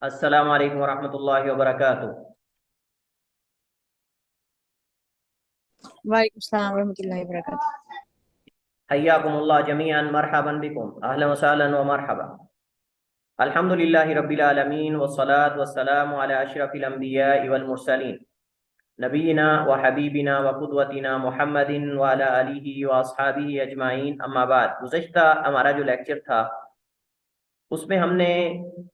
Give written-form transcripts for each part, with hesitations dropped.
अस्सलामु अलैकुम वरहमतुल्लाहि वबरकातुह। वालेकुम सलाम रहमतुल्लाहि व बरकातहू। हय्याकुमुल्लाह जमीअन मरहबन बिकुम अहलन व सहलन व मरहबा। अल्हम्दुलिल्लाहि रब्बिल आलमीन वस्सलातु वस्सलामु अला अशरफिल अंबियाइ वल मुरसलीन नबीना व हबीबिना व कुदवतिना मुहम्मदिन व अला आलिहि व अस्हाबिहि अजमाइन अम्मा बाद। गुज़श्ता हमारा जो लेक्चर था उसमें हमने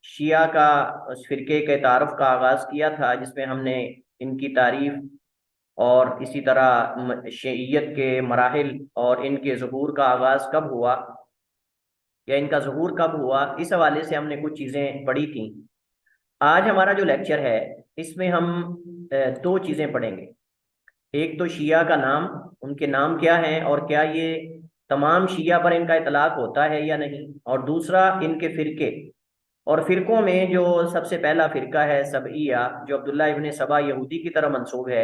शिया का उस फिरके के तारुफ का आगाज़ किया था, जिसमें हमने इनकी तारीफ और इसी तरह शईयत के मराहिल और इनके ज़हूर का आगाज़ कब हुआ या इनका ज़हूर कब हुआ, इस हवाले से हमने कुछ चीज़ें पढ़ी थी। आज हमारा जो लेक्चर है इसमें हम दो चीज़ें पढ़ेंगे। एक तो शिया का नाम, उनके नाम क्या हैं और क्या ये तमाम शिया पर इनका इतलाक होता है या नहीं, और दूसरा इनके फ़िरके। और फ़िरकों में जो सबसे पहला फ़िरका है सबइया, जो अब्दुल्ला इब्न सबा यहूदी की तरफ मंसूब है,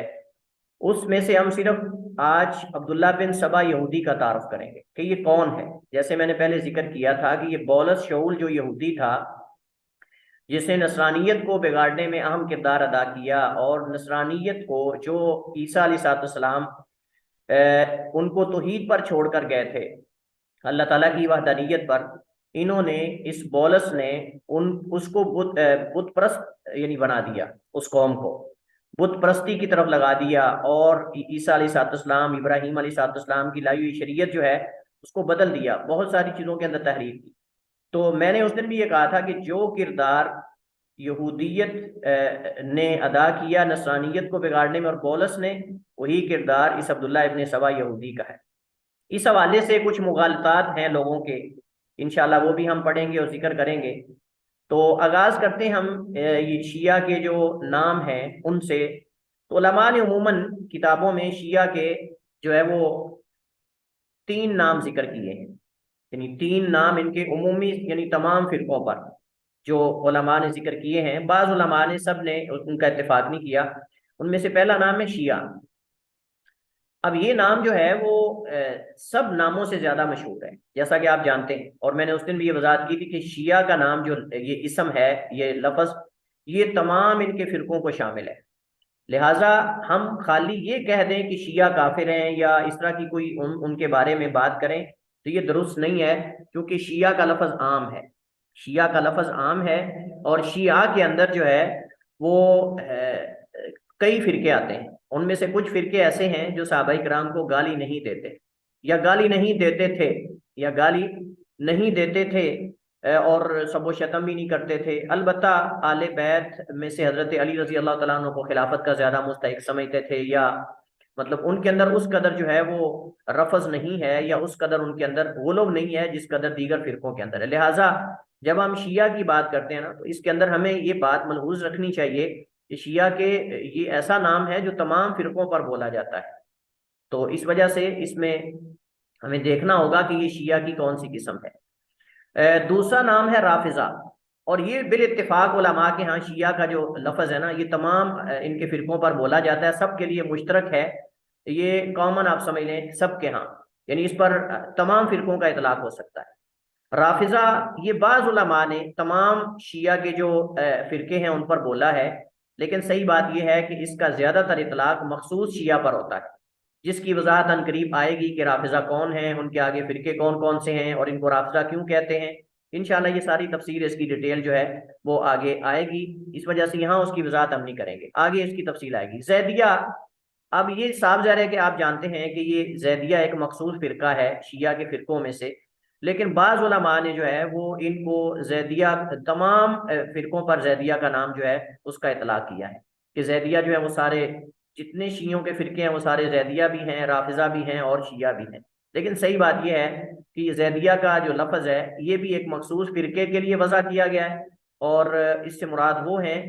उसमें से हम सिर्फ आज अब्दुल्ला बिन सबा यहूदी का तारुफ करेंगे कि ये कौन है। जैसे मैंने पहले जिक्र किया था कि ये बौलस शऊल जो यहूदी था, जिसने नसरानियत को बिगाड़ने में अहम किरदार अदा किया, और नसरानियत को जो ईसा अलैहिस्सलाम उनको तौहीद पर छोड़कर गए थे, अल्लाह ताला की वहदानियत पर, इन्होंने इस बौलस ने उन उसको बुत परस्त यानी बना दिया। उस कौम को बुत परस्ती की तरफ लगा दिया और ईसा अलैहिस्सलाम इब्राहीम अलैहिस्सलाम की लाई हुई शरीयत जो है उसको बदल दिया, बहुत सारी चीज़ों के अंदर तहरीफ की। तो मैंने उस दिन भी ये कहा था कि जो किरदार यहूदियत ने अदा किया नसरानियत को बिगाड़ने में और पौलुस ने, वही किरदार इस अब्दुल्ला इब्न सबा यहूदी का है। इस हवाले से कुछ मुगालतात हैं लोगों के, इंशाल्लाह वो भी हम पढ़ेंगे और जिक्र करेंगे। तो आगाज करते हैं हम ये शिया के जो नाम हैं उनसे। तो उलमा ने उमूमन किताबों में शिया के जो है वो तीन नाम जिक्र किए हैं, यानी तीन नाम इनके उमूमी यानी तमाम फिरकों पर जो उलमा ने जिक्र किए हैं। बाज़ उलमा ने, सब ने उनका इत्तेफाक नहीं किया। उनमें से पहला नाम है शिया। अब ये नाम जो है वो सब नामों से ज्यादा मशहूर है, जैसा कि आप जानते हैं, और मैंने उस दिन भी ये वजाहत की थी कि शिया का नाम जो ये इसम है, ये लफ्ज, ये तमाम इनके फिरकों को शामिल है। लिहाजा हम खाली ये कह दें कि शिया काफिर हैं या इस तरह की कोई उनके बारे में बात करें तो ये दुरुस्त नहीं है, क्योंकि शिया का लफ्ज आम है। शिया का लफ्ज आम है, और शिया के अंदर जो है वो कई फिरके आते हैं। उनमें से कुछ फिरके ऐसे हैं जो सहाबाई कराम को गाली नहीं देते, या गाली नहीं देते थे, या गाली नहीं देते थे, और सबो शतम भी नहीं करते थे। अलबत्ता आले बैत में से हजरत अली रजी अल्लाह तआला अन्हु को खिलाफत का ज्यादा मुस्तहिक समझते थे, या मतलब उनके अंदर उस कदर जो है वो रफज नहीं है, या उस कदर उनके अंदर गुलव नहीं है जिस कदर दीगर फिरकों के अंदर है। लिहाजा जब हम शिया की बात करते हैं ना, तो इसके अंदर हमें ये बात मलहूज रखनी चाहिए कि शिया के ये ऐसा नाम है जो तमाम फिरकों पर बोला जाता है। तो इस वजह से इसमें हमें देखना होगा कि ये शिया की कौन सी किस्म है। दूसरा नाम है राफिजा, और ये बिल इत्तेफाक उलमा के यहाँ शिया का जो लफ्ज है ना, ये तमाम इनके फिरकों पर बोला जाता है, सबके लिए मुश्तरक है। ये कॉमन आप समझ लें सबके यहाँ, यानी इस पर तमाम फिरकों का इतलाक हो सकता है। राफिजा, ये बाज़ उलमा ने तमाम शिया के जो फिरके हैं उन पर बोला है, लेकिन सही बात यह है कि इसका ज्यादातर इतलाक मखसूस शिया पर होता है, जिसकी वजाहत अनकरीब आएगी कि राफिजा कौन है, उनके आगे फिरके कौन कौन से हैं और इनको राफिजा क्यों कहते हैं। इंशाल्लाह ये सारी तफसील, इसकी डिटेल जो है वो आगे आएगी, इस वजह से यहाँ उसकी वजाहत हम नहीं करेंगे, आगे इसकी तफसील आएगी। जैदिया, अब ये साफ ज़ाहिर है कि आप जानते हैं कि ये जैदिया एक मखसूस फिरका है शिया के फिरकों में से, लेकिन बाज़ उलमा ने जो है वो इनको जैदिया, तमाम फिरकों पर जैदिया का नाम जो है उसका इतलाक किया है कि जैदिया जो है वो सारे जितने शियों के फिरके हैं वो सारे जैदिया भी हैं, राफिजा भी हैं और शिया भी हैं। लेकिन सही बात यह है कि जैदिया का जो लफ्ज़ है ये भी एक मखसूस फिरके के लिए वज़ा किया गया है, और इससे मुराद वो हैं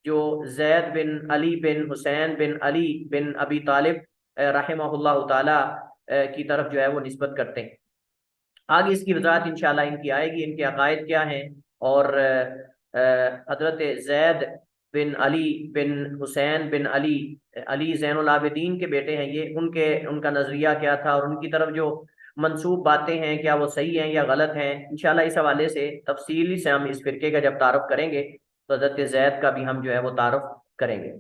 जो जैद बिन अली बिन हुसैन बिन अली बिन अबी तालिब रहमहुल्लाह ताला की तरफ जो है वो निस्बत करते हैं। आगे इसकी वजाहत इंशाल्लाह इनकी आएगी, इनके अकायद क्या हैं, और हजरत जैद बिन अली बिन हुसैन बिन अली, अली ज़ैनुल आबिदीन के बेटे हैं ये, उनके उनका नजरिया क्या था और उनकी तरफ जो मंसूब बातें हैं क्या वो सही हैं या गलत हैं। इंशाल्लाह इस हवाले से तफसीली से हम इस फिरके का जब तारुफ करेंगे तो हज़रत ज़ैद का भी हम जो है वो तारुफ करेंगे।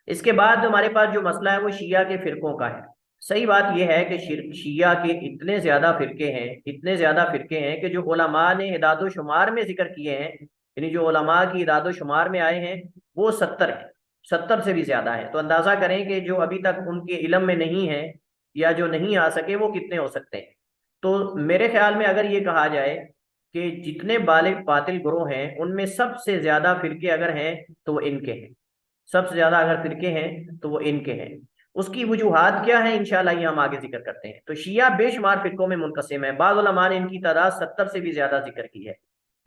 इसके बाद हमारे पास जो मसला है वो शिया के फ़िरक़ों का है। सही बात यह है कि शिया के इतने ज़्यादा फ़िरक़े हैं, इतने ज़्यादा फ़िरक़े हैं कि जो उलमा ने इदाद शुमार में ज़िक्र किए हैं, यानी जो उलमा की इदाद शुमार में आए हैं, वो 70 हैं, 70 से भी ज़्यादा है। तो अंदाज़ा करें कि जो अभी तक उनके इल्म में नहीं है या जो नहीं आ सके वो कितने हो सकते हैं। तो मेरे ख्याल में अगर ये कहा जाए कि जितने बातिल ग्रोह हैं उनमें सबसे ज़्यादा फ़िरक़े अगर हैं तो वो इनके हैं, सबसे ज्यादा अगर फिरके हैं तो वो इनके हैं। उसकी वजूहात क्या है इंशाल्लाह ये हम आगे जिक्र करते हैं। तो शिया बेशुमार फिरकों में मुनकसिम है, बाज़ उलमा ने इनकी तादाद 70 से भी ज्यादा जिक्र की है।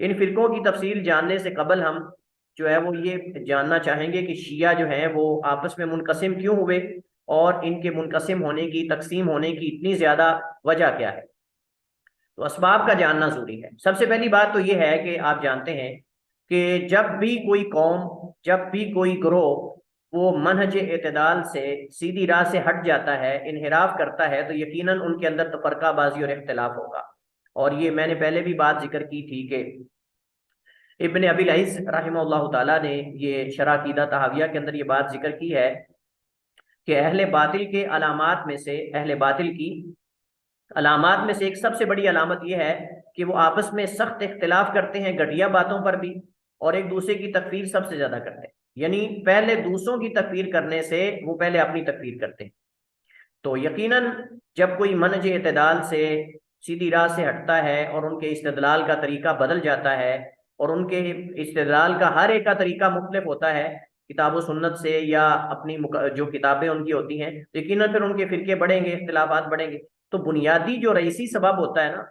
इन फिरकों की तफसील जानने से कबल हम जो है वो ये जानना चाहेंगे कि शिया जो है वो आपस में मुनकसिम क्यों हुए और इनके मुनकसिम होने की, तकसीम होने की इतनी ज्यादा वजह क्या है। तो असबाब का जानना जरूरी है। सबसे पहली बात तो ये है कि आप जानते हैं कि जब भी कोई कौम, जब भी कोई ग्रोह वो मनहज एतदाल से, सीधी राह से हट जाता है, इनहिराफ करता है, तो यकीनन उनके अंदर तफरकाबाजी और इख्तिलाफ होगा। और ये मैंने पहले भी बात जिक्र की थी कि इब्न अबिल इज़्ज़ रहमहुल्लाह ताला ने ये शरह अक़ीदा तहाविया के अंदर ये बात जिक्र की है कि अहले बातिल के अलामात में से, अहले बातिल की अलामात में से एक सबसे बड़ी अलामत यह है कि वो आपस में सख्त इख्तिलाफ करते हैं घटिया बातों पर भी, और एक दूसरे की तकफीर सबसे ज्यादा करते हैं। यानी पहले दूसरों की तकफीर करने से वो पहले अपनी तकफीर करते हैं। तो यकीनन जब कोई मनहज एतदाल से, सीधी राह से हटता है और उनके इस्तेदलाल का तरीका बदल जाता है, और उनके इस्तेदलाल का हर एक का तरीका मुख्तलिफ होता है किताब सुन्नत से या अपनी जो किताबें उनकी होती हैं, यकीनन फिर उनके फिरके बढ़ेंगे, इख्तिलाफात बढ़ेंगे। तो बुनियादी जो रईसी सबब होता है ना,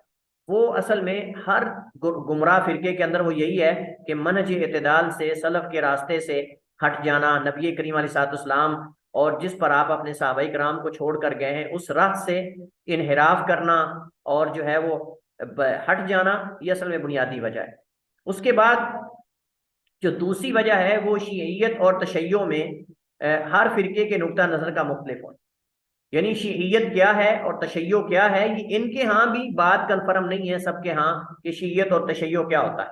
वो असल में हर गुमराह फिरके के अंदर वो यही है कि मनहज एतदाल से, सलफ के रास्ते से हट जाना, नबी करीम अलैहिस्सलाम और जिस पर आप अपने सहाबाए किराम को छोड़ कर गए हैं उस राह से इनहिराफ करना और जो है वो हट जाना, ये असल में बुनियादी वजह है। उसके बाद जो दूसरी वजह है वो शिय्यत और तशय्यो में हर फिरके के नुक्ता नज़र का मुख्तलिफ होना। यानी शिय्यत क्या है और तशय्यो क्या है, ये इनके यहाँ भी बात कन्फर्म नहीं है सबके यहाँ कि शिय्यत और तशय्यो क्या होता है।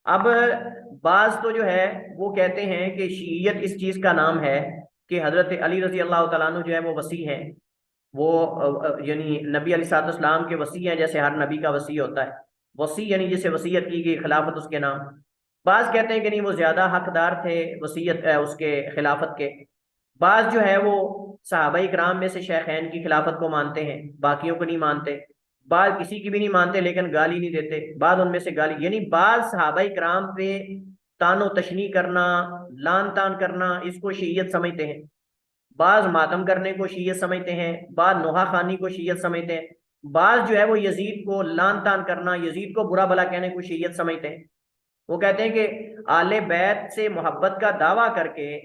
अब बाज तो जो है वो कहते हैं कि शिय्यत इस चीज़ का नाम है कि हज़रत अली रज़ी अल्लाह तआला अन्हु जो है वो वसी हैं, वो यानी नबी अलैहिस्सलाम के वसी हैं, जैसे हर नबी का वसी होता है। वसी यानी जिसे वसीयत की गई, खिलाफत उसके नाम। बाज कहते हैं कि नहीं, वो ज्यादा हकदार थे वसीयत उसके खिलाफत के। बाज जो है वो सहाबाई कराम में से शेखैन की खिलाफत को मानते हैं, बाकियों को नहीं मानते। बाज किसी की भी नहीं मानते लेकिन गाली नहीं देते, बाद उनमें से गाली, यानी बाज सहाबाई कराम पे तानो तशनी करना, लान तान करना, इसको शियत समझते हैं। बाज मातम करने को शियत समझते हैं, बाद नोहा खानी को शियत समझते हैं। बाज जो है वो यजीद को लान तान करना, यजीद को बुरा भला कहने को शियत समझते हैं। वो कहते हैं कि आले बैत से मोहब्बत का दावा करके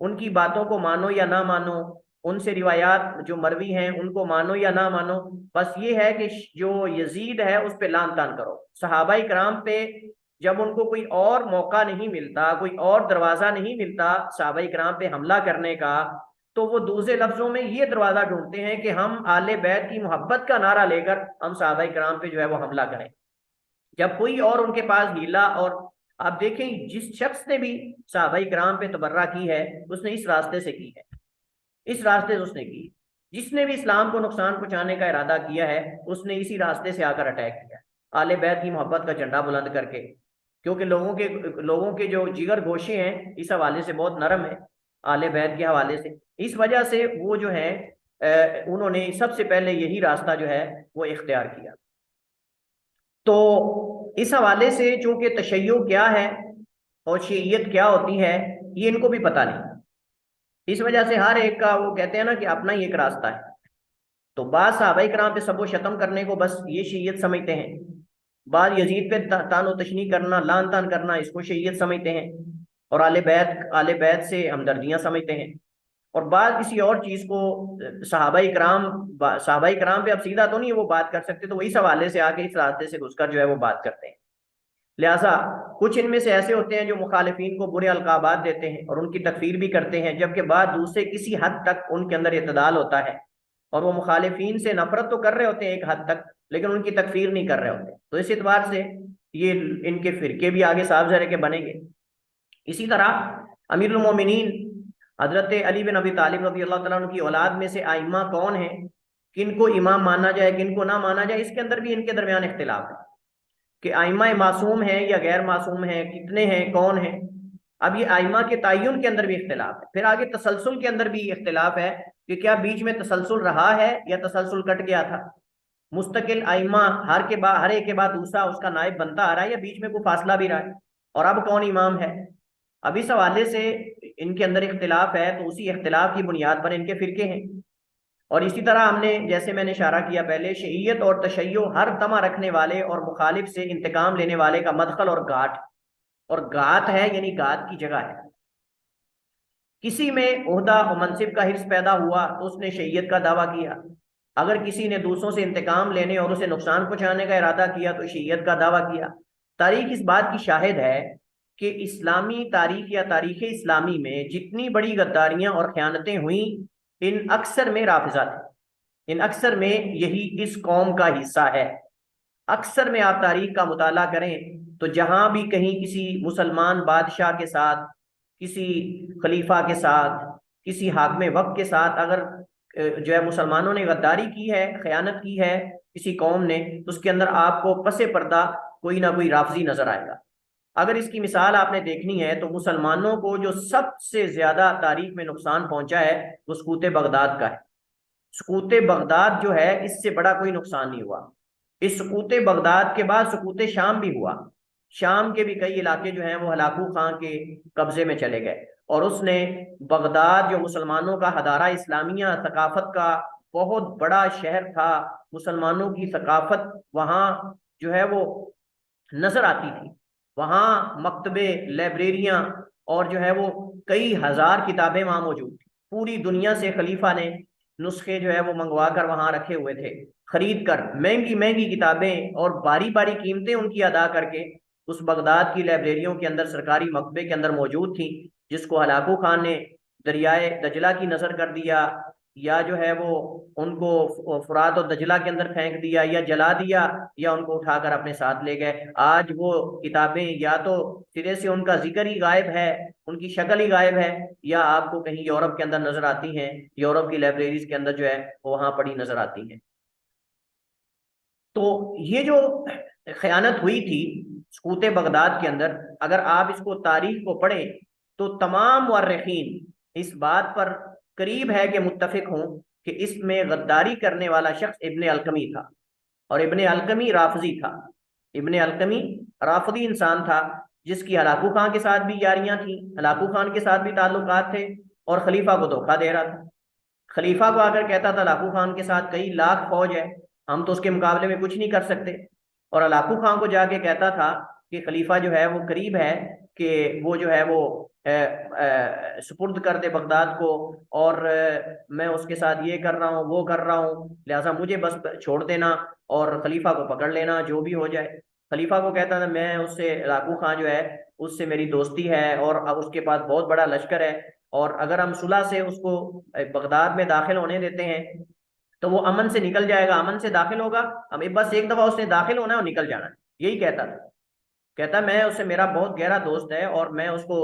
उनकी बातों को मानो या ना मानो, उनसे रिवायात जो मरवी हैं उनको मानो या ना मानो, बस ये है कि जो यजीद है उस पे लान तान करो। सहाबाई कराम पे जब उनको कोई और मौका नहीं मिलता, कोई और दरवाजा नहीं मिलता सहाबाई कराम पे हमला करने का, तो वो दूसरे लफ्जों में ये दरवाजा ढूंढते हैं कि हम आले बैत की मोहब्बत का नारा लेकर हम सहाबाई कराम पे जो है वो हमला करें। जब कोई और उनके पास हीला, और आप देखें जिस शख्स ने भी सहाबाई कराम पे तबर्रा की है उसने इस रास्ते से की है, इस रास्ते से उसने की। जिसने भी इस्लाम को नुकसान पहुंचाने का इरादा किया है उसने इसी रास्ते से आकर अटैक किया, आले बैत की मोहब्बत का झंडा बुलंद करके। क्योंकि लोगों के जो जिगर गोशे हैं इस हवाले से बहुत नरम है, आले बैत के हवाले से। इस वजह से वो जो है उन्होंने सबसे पहले यही रास्ता जो है वो इख्तियार किया। तो इस हवाले से चूंकि तशय्यो क्या है और शिय्यत क्या होती है ये इनको भी पता नहीं, इस वजह से हर एक का वो कहते हैं ना कि अपना ही एक रास्ता है। तो बाद सहाबाई कराम पे सबो शतम करने को बस ये शिय्यत समझते हैं, बाद यजीद पे तानो तशनी करना, लान तान करना, इसको शिय्यत समझते हैं, और आले बैत से हमदर्दियां समझते हैं। और बाद किसी और चीज को सहाबाई कराम पे अब सीधा तो नहीं वो बात कर सकते, तो वही हवाले से आके इस रास्ते से घुसकर जो है वो बात करते हैं। लिहाजा कुछ इनमें से ऐसे होते हैं जो मुखालिफिन को बुरे अलकाबात देते हैं और उनकी तकफीर भी करते हैं, जबकि बाद दूसरे किसी हद तक उनके अंदर इतदाल होता है और वो मुखालिफिन से नफरत तो कर रहे होते हैं एक हद तक, लेकिन उनकी तकफीर नहीं कर रहे होते। तो इस एतबार से ये इनके फिरके भी आगे साफ जरे के बनेंगे। इसी तरह अमीरुल मोमिनीन हजरत अली बिन अबी तालिब रज़ी अल्लाह तआला अन्हु की औलाद में से आइम्मा कौन है, किनको इमाम माना जाए किनको ना माना जाए, इसके अंदर भी इनके दरमियान इख्तिलाफ है कि आइम्मा मासूम है या गैर मासूम है, कितने हैं, कौन है। अब ये आइम्मा के तयन के अंदर भी इख्तिलाफ है। फिर आगे तसलसल के अंदर भी इख्तिलाफ है कि क्या बीच में तसलसल रहा है या तसलसल कट गया था। मुस्तकिल आइम्मा हर एक के बाद दूसरा उसका नायब बनता आ रहा है या बीच में कोई फासला भी रहा है, और अब कौन इमाम है। अब इस हवाले से इनके अंदर इख्तिलाफ है, तो उसी इख्तिलाफ की बुनियाद पर इनके फिरके हैं। और इसी तरह हमने, जैसे मैंने इशारा किया पहले, शईयत और तशय्यो हर तमा रखने वाले और मुखालिफ से इंतकाम लेने वाले का मदखल और घाट, और घात है यानी घात की जगह है। किसी में ओहदा और मनसिब का हिर्स पैदा हुआ तो उसने शईयत का दावा किया। अगर किसी ने दूसरों से इंतकाम लेने और उसे नुकसान पहुंचाने का इरादा किया तो शईयत का दावा किया। तारीख इस बात की शाहिद है कि इस्लामी तारीख या तारीख इस्लामी में जितनी बड़ी गद्दारियां और ख़यानतें हुई, इन अक्सर में राफिज़ा थे, इन अक्सर में यही इस कौम का हिस्सा है। अक्सर में आप तारीख का मुताला करें तो जहां भी कहीं किसी मुसलमान बादशाह के साथ, किसी खलीफा के साथ, किसी हाकिम वक्त के साथ अगर जो है मुसलमानों ने गद्दारी की है, खयानत की है किसी कौम ने, तो उसके अंदर आपको पसे पर्दा कोई ना कोई राफजी नजर आएगा। अगर इसकी मिसाल आपने देखनी है तो मुसलमानों को जो सबसे ज्यादा तारीख में नुकसान पहुंचा है वो सकूत बगदाद का है। सकूत बगदाद जो है, इससे बड़ा कोई नुकसान नहीं हुआ। इस सकूत बगदाद के बाद सकूत शाम भी हुआ। शाम के भी कई इलाके जो हैं वो हलाकू खां के कब्जे में चले गए, और उसने बगदाद जो मुसलमानों का हदारा इस्लामिया सकाफत का बहुत बड़ा शहर था, मुसलमानों की सकाफत वहाँ जो है वो नजर आती थी। वहाँ मकतबे, लाइब्रेरियां और जो है वो कई हजार किताबें वहाँ मौजूद थी। पूरी दुनिया से खलीफा ने नुस्खे जो है वो मंगवा कर वहाँ रखे हुए थे, खरीद कर महंगी महंगी किताबें और बारी बारी कीमतें उनकी अदा करके उस बगदाद की लाइब्रेरियों के अंदर, सरकारी मकतबे के अंदर मौजूद थी, जिसको हलाकू खान ने दरियाए दजला की नजर कर दिया, या जो है वो उनको फुरात और दजला के अंदर फेंक दिया, या जला दिया, या उनको उठाकर अपने साथ ले गए। आज वो किताबें या तो सिरे से उनका जिक्र ही गायब है, उनकी शक्ल ही गायब है, या आपको कहीं यूरोप के अंदर नजर आती हैं, यूरोप की लाइब्रेरीज के अंदर जो है वो वहां पड़ी नजर आती हैं। तो ये जो खयानत हुई थी सकूत बगदाद के अंदर, अगर आप इसको तारीख को पढ़ें तो तमाम मुअर्रिखीन इस बात पर करीब है कि मुत्तफिक हों कि इसमें गद्दारी करने वाला शख्स इब्ने अलकमी था, और इब्ने अलकमी राफजी था। इब्ने अलकमी राफदी इंसान था जिसकी हलाकू खान के साथ भी यारियां थी, हलाकू खान के साथ भी ताल्लुकात थे, और खलीफा को धोखा दे रहा था। खलीफा को आकर कहता था लाकू खान के साथ कई लाख फौज है, हम तो उसके मुकाबले में कुछ नहीं कर सकते। और लाकू खान को जाके कहता था कि खलीफा जो है वो करीब है कि वो जो है वो सुपुर्द कर दे बगदाद को, और मैं उसके साथ ये कर रहा हूँ वो कर रहा हूँ, लिहाजा मुझे बस छोड़ देना और खलीफा को पकड़ लेना, जो भी हो जाए। खलीफा को कहता था मैं उससे, लाकू खान जो है उससे मेरी दोस्ती है, और अब उसके पास बहुत बड़ा लश्कर है, और अगर हम सुलह से उसको बगदाद में दाखिल होने देते हैं तो वो अमन से निकल जाएगा, अमन से दाखिल होगा, हमें बस एक दफा उसने दाखिल होना है और निकल जाना है। यही कहता था। कहता मैं उससे, मेरा बहुत गहरा दोस्त है और मैं उसको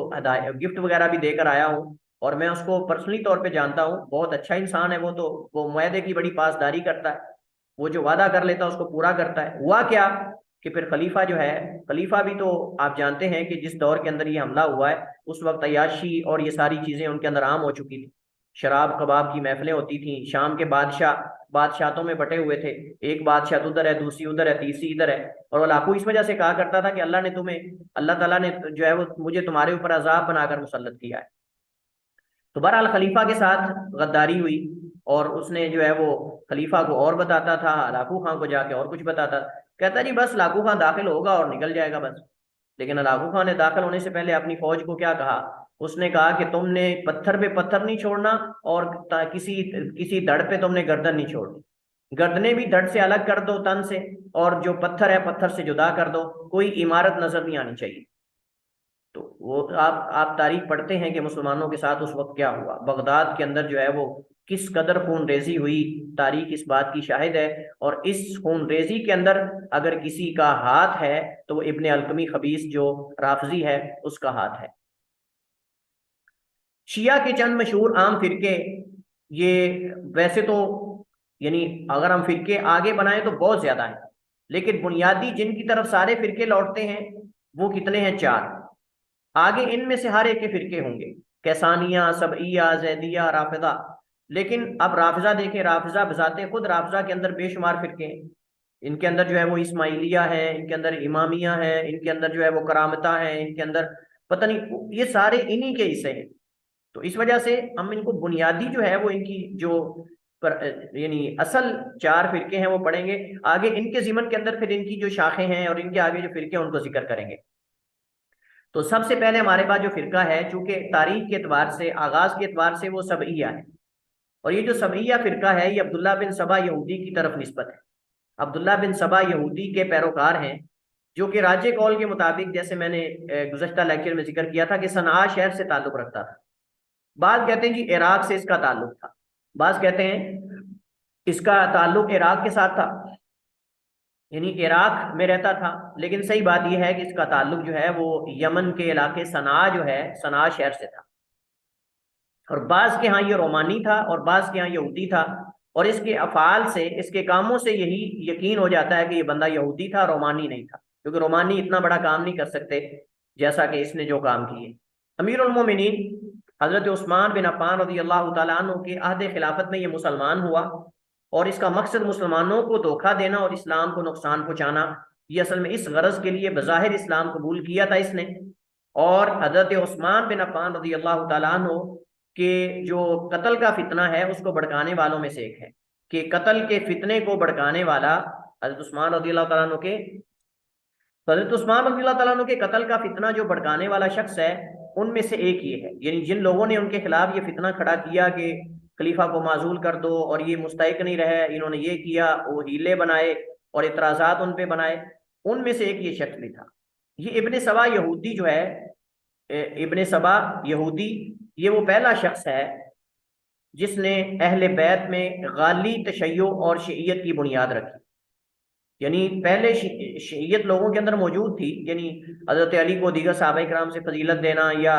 गिफ्ट वगैरह भी देकर आया हूँ, और मैं उसको पर्सनली तौर पे जानता हूँ, बहुत अच्छा इंसान है वो, तो वो मुआहदे की बड़ी पासदारी करता है, वो जो वादा कर लेता है उसको पूरा करता है। हुआ क्या कि फिर खलीफा जो है, खलीफा भी तो आप जानते हैं कि जिस दौर के अंदर ये हमला हुआ है उस वक्त अय्याशी और ये सारी चीजें उनके अंदर आम हो चुकी थी। शराब कबाब की महफिलें होती थी, शाम के बादशाह बादशाहतों में बटे हुए थे, एक बादशाह उधर है, दूसरी उधर है, तीसरी इधर है। और वो लाकू इस वजह से कहा करता था कि अल्लाह ताला ने जो है वो मुझे तुम्हारे ऊपर अजाब बनाकर मुसल्लत किया है। तो बहरहाल खलीफा के साथ गद्दारी हुई, और उसने जो है वो खलीफा को और बताता था, लाकू खां को जाके और कुछ बताता था। कहता जी बस लाकू खां दाखिल होगा और निकल जाएगा बस। लेकिन लाकू खां ने दाखिल होने से पहले अपनी फौज को क्या कहा, उसने कहा कि तुमने पत्थर पे पत्थर नहीं छोड़ना, और किसी किसी धड़ पे तुमने गर्दन नहीं छोड़नी। गर्दनें भी धड़ से अलग कर दो तन से, और जो पत्थर है पत्थर से जुदा कर दो, कोई इमारत नजर नहीं आनी चाहिए। तो वो आप तारीख पढ़ते हैं कि मुसलमानों के साथ उस वक्त क्या हुआ, बगदाद के अंदर जो है वो किस कदर खून रेजी हुई, तारीख इस बात की शाहिद है। और इस खून रेजी के अंदर अगर किसी का हाथ है तो वो इब्ने अलकमी खबीस जो राफजी है उसका हाथ है। शिया के चंद मशहूर आम फिरके, ये वैसे तो यानी अगर हम फिरके आगे बनाए तो बहुत ज्यादा है, लेकिन बुनियादी जिनकी तरफ सारे फिरके लौटते हैं वो कितने हैं? 4। आगे इनमें से हर एक के फिरके होंगे, कैसानिया, सबइया, जैदिया, राफिदा। लेकिन अब राफिजा देखें, राफिजा बजाते खुद राफिजा के अंदर बेशुमार फिरके हैं। इनके अंदर जो है वो इस्माइलिया है, इनके अंदर इमामिया है, इनके अंदर जो है वो करामता है, इनके अंदर पता नहीं, ये सारे इन्हीं के हिस्से हैं। तो इस वजह से हम इनको बुनियादी जो है वो इनकी जो यानी असल 4 फिरके हैं वो पढ़ेंगे। आगे इनके ज़िमन के अंदर फिर इनकी जो शाखें हैं और इनके आगे जो फिरके हैं उनको जिक्र करेंगे। तो सबसे पहले हमारे पास जो फिरका है, चूंकि तारीख के एतबार से, आगाज के एतबार से वो सबइया है, और ये जो सबइया फिरका है ये अब्दुल्ला बिन सबा यहूदी की तरफ निस्बत है। अब्दुल्ला बिन सबा यहूदी के पैरोकार हैं, जो कि राजे कौल के मुताबिक, जैसे मैंने गुज़श्ता लेक्चर में जिक्र किया था, कि सनआ शहर से ताल्लुक रखता था। बात कहते हैं जी इराक से इसका ताल्लुक था, बात कहते हैं इसका ताल्लुक इराक के साथ था, यानी इराक में रहता था। लेकिन सही बात यह है कि इसका ताल्लुक जो है वो यमन के इलाके सना जो है, सना शहर से था। और बाज के यहाँ ये रोमानी था और बाज के यहाँ यहूदी था, और इसके अफाल से, इसके कामों से यही यकीन हो जाता है कि ये बंदा यहूदी था, रोमानी नहीं था, क्योंकि रोमानी इतना बड़ा काम नहीं कर सकते जैसा कि इसने जो काम किए। अमीरुल मोमिनीन हजरत उस्मान बिन अफ़्फ़ान रज़ी अल्लाह तआला अन्हु के अहद खिलाफत में ये मुसलमान हुआ, और इसका मकसद मुसलमानों को धोखा देना और इस्लाम को नुकसान पहुंचाना। ये असल में इस गरज के लिए बज़ाहिर इस्लाम कबूल किया था इसने। और हजरत उस्मान बिन अफ़्फ़ान रज़ी अल्लाह तआला अन्हु के जो कत्ल का फितना है उसको भड़काने वालों में से एक है, कि कत्ल के फितने को भड़काने वाला हजरत उस्मान रज़ी अल्लाह तआला अन्हु के, हजरत उस्मान रज़ी अल्लाह तआला अन्हु के कत्ल का फितना जो भड़काने वाला शख्स है उनमें से एक ये है। यानी जिन लोगों ने उनके खिलाफ ये फितना खड़ा किया कि खलीफा को माजूल कर दो और ये मुस्तहिक नहीं रहे, इन्होंने ये किया, वो हीले बनाए और इतराजात उन पे बनाए, उनमें से एक ये शख्स भी था। ये इब्ने सबा यहूदी जो है, इब्ने सबा यहूदी, ये वो पहला शख्स है जिसने अहले बैत में गाली तशय्यो और शियत की बुनियाद रखी। यानी पहले शियत लोगों के अंदर मौजूद थी, यानी हजरत अली को दीगर सहाबा किराम से फजीलत देना, या